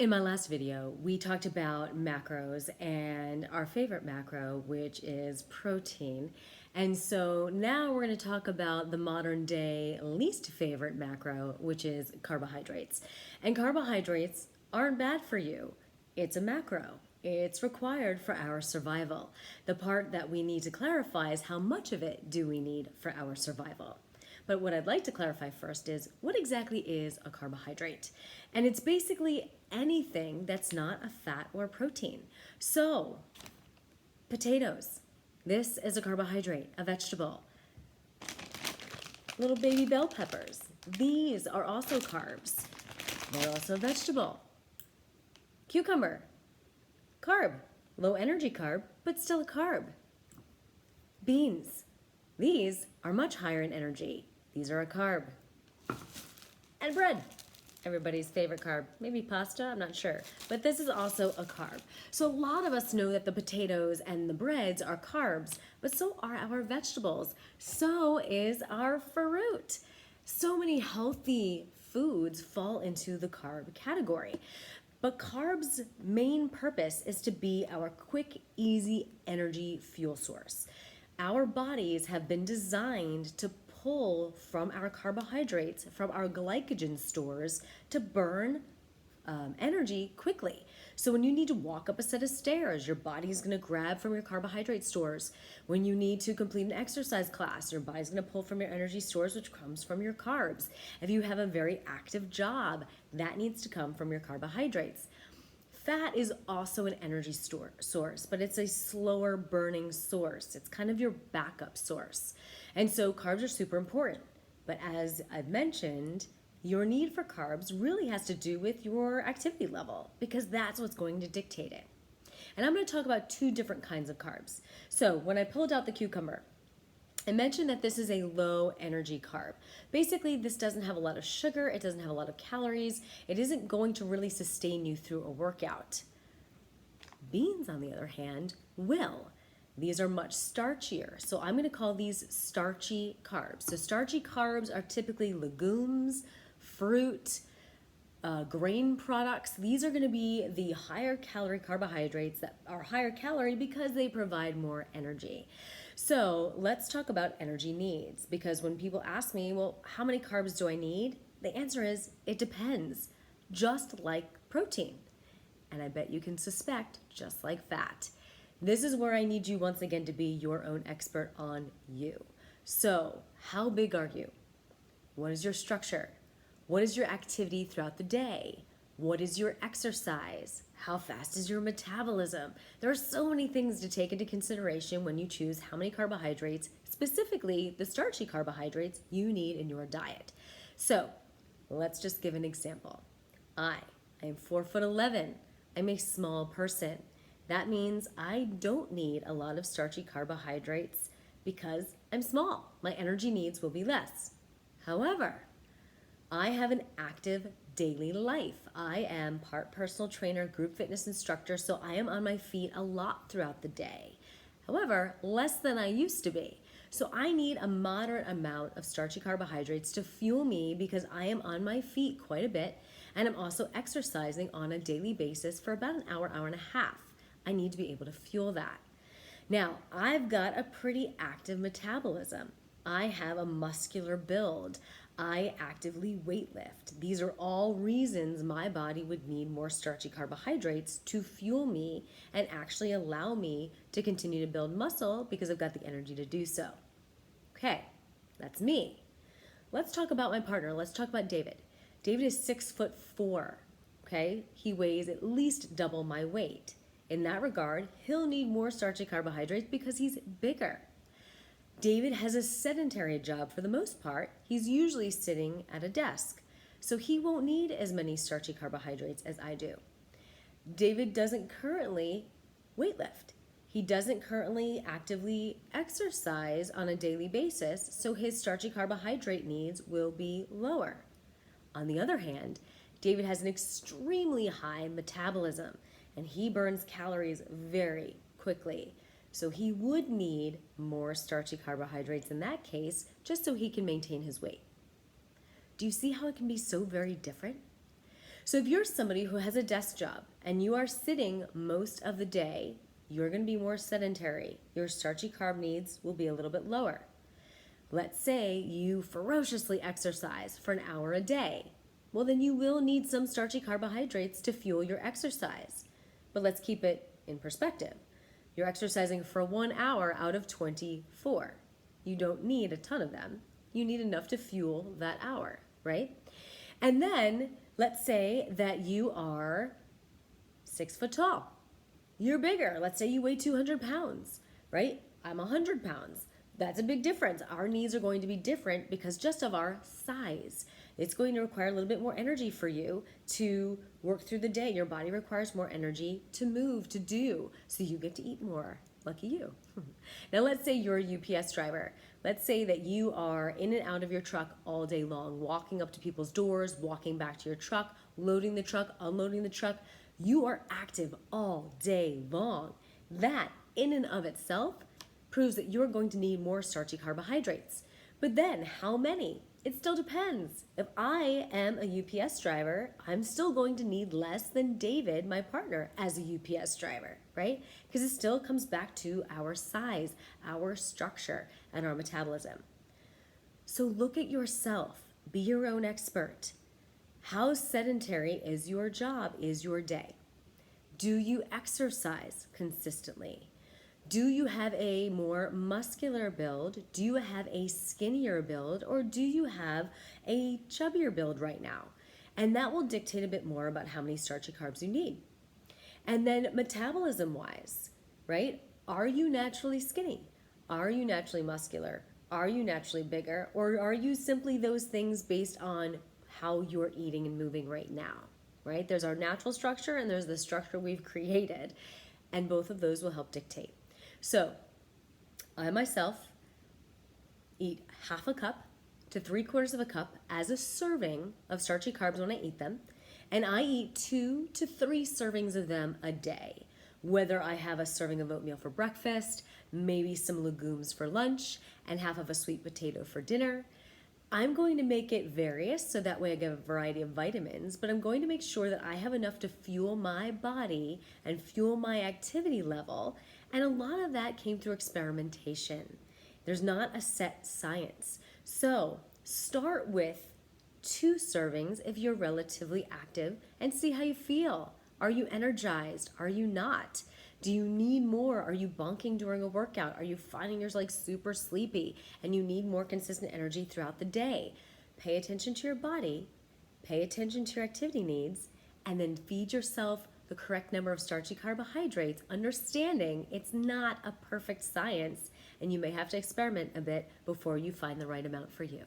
In my last video, we talked about macros and our favorite macro, which is protein. And so now we're going to talk about the modern day least favorite macro, which is carbohydrates. And carbohydrates aren't bad for you. It's a macro. It's required for our survival. The part that we need to clarify is how much of it do we need for our survival. But what I'd like to clarify first is what exactly is a carbohydrate? And it's basically anything that's not a fat or protein. So, potatoes. This is a carbohydrate, a vegetable. Little baby bell peppers. These are also carbs. They're also a vegetable. Cucumber. Carb. Low energy carb, but still a carb. Beans. These are much higher in energy. These are a carb. And bread. Everybody's favorite carb. Maybe pasta, I'm not sure. But this is also a carb. So a lot of us know that the potatoes and the breads are carbs, but so are our vegetables. So is our fruit. So many healthy foods fall into the carb category. But carbs' main purpose is to be our quick, easy energy fuel source. Our bodies have been designed to pull from our carbohydrates, from our glycogen stores, to burn energy quickly. So when you need to walk up a set of stairs, your body's going to grab from your carbohydrate stores. When you need to complete an exercise class, your body's going to pull from your energy stores, which comes from your carbs. If you have a very active job, that needs to come from your carbohydrates. Fat is also an energy source, but it's a slower burning source. It's kind of your backup source. And so carbs are super important. But as I've mentioned, your need for carbs really has to do with your activity level because that's what's going to dictate it. And I'm going to talk about two different kinds of carbs. So when I pulled out the cucumber, I mentioned that this is a low energy carb. Basically, this doesn't have a lot of sugar, it doesn't have a lot of calories, it isn't going to really sustain you through a workout. Beans, on the other hand, will. These are much starchier, so I'm going to call these starchy carbs. So starchy carbs are typically legumes, fruit, grain products. These are going to be the higher calorie carbohydrates that are higher calorie because they provide more energy. So let's talk about energy needs, because when people ask me, well, how many carbs do I need? The answer is, it depends, just like protein. And I bet you can suspect, just like fat. This is where I need you once again to be your own expert on you. So how big are you? What is your structure? What is your activity throughout the day? What is your exercise? How fast is your metabolism? There are so many things to take into consideration when you choose how many carbohydrates, specifically the starchy carbohydrates, you need in your diet. So let's just give an example. I am 4'11". I'm a small person. That means I don't need a lot of starchy carbohydrates because I'm small. My energy needs will be less. However, I have an active daily life. I am part personal trainer, group fitness instructor, so I am on my feet a lot throughout the day. However, less than I used to be. So I need a moderate amount of starchy carbohydrates to fuel me because I am on my feet quite a bit, and I'm also exercising on a daily basis for about an hour, hour and a half. I need to be able to fuel that. Now, I've got a pretty active metabolism. I have a muscular build. I actively weightlift. These are all reasons my body would need more starchy carbohydrates to fuel me and actually allow me to continue to build muscle because I've got the energy to do so. Okay, that's me. Let's talk about my partner. Let's talk about David. David is 6'4". Okay, he weighs at least double my weight. In that regard, he'll need more starchy carbohydrates because he's bigger. David has a sedentary job for the most part. He's usually sitting at a desk, so he won't need as many starchy carbohydrates as I do. David doesn't currently weightlift. He doesn't currently actively exercise on a daily basis, so his starchy carbohydrate needs will be lower. On the other hand, David has an extremely high metabolism, and he burns calories very quickly. So he would need more starchy carbohydrates in that case, just so he can maintain his weight. Do you see how it can be so very different? So if you're somebody who has a desk job and you are sitting most of the day, you're going to be more sedentary. Your starchy carb needs will be a little bit lower. Let's say you ferociously exercise for an hour a day. Well, then you will need some starchy carbohydrates to fuel your exercise. But let's keep it in perspective. You're exercising for 1 hour out of 24. You don't need a ton of them. You need enough to fuel that hour, right? And then let's say that you are 6 foot tall. You're bigger. Let's say you weigh 200 pounds, right? I'm 100 pounds. That's a big difference. Our needs are going to be different because just of our size. It's going to require a little bit more energy for you to work through the day. Your body requires more energy to move, to do, so you get to eat more. Lucky you. Now let's say you're a UPS driver. Let's say that you are in and out of your truck all day long, walking up to people's doors, walking back to your truck, loading the truck, unloading the truck. You are active all day long. That, in and of itself, proves that you're going to need more starchy carbohydrates. But then, how many? It still depends. If I am a UPS driver, I'm still going to need less than David, my partner, as a UPS driver, right? Because it still comes back to our size, our structure, and our metabolism. So look at yourself. Be your own expert. How sedentary is your job, is your day? Do you exercise consistently? Do you have a more muscular build? Do you have a skinnier build? Or do you have a chubbier build right now? And that will dictate a bit more about how many starchy carbs you need. And then metabolism-wise, right? Are you naturally skinny? Are you naturally muscular? Are you naturally bigger? Or are you simply those things based on how you're eating and moving right now, right? There's our natural structure and there's the structure we've created. And both of those will help dictate. So I myself eat half a cup to 3/4 of a cup as a serving of starchy carbs when I eat them. And I eat 2 to 3 servings of them a day. Whether I have a serving of oatmeal for breakfast, maybe some legumes for lunch, and half of a sweet potato for dinner. I'm going to make it various so that way I get a variety of vitamins, but I'm going to make sure that I have enough to fuel my body and fuel my activity level. And a lot of that came through experimentation. There's not a set science. So start with 2 servings if you're relatively active and see how you feel. Are you energized? Are you not? Do you need more? Are you bunking during a workout? Are you finding yourself like super sleepy and you need more consistent energy throughout the day? Pay attention to your body, pay attention to your activity needs, and then feed yourself the correct number of starchy carbohydrates, understanding it's not a perfect science and you may have to experiment a bit before you find the right amount for you.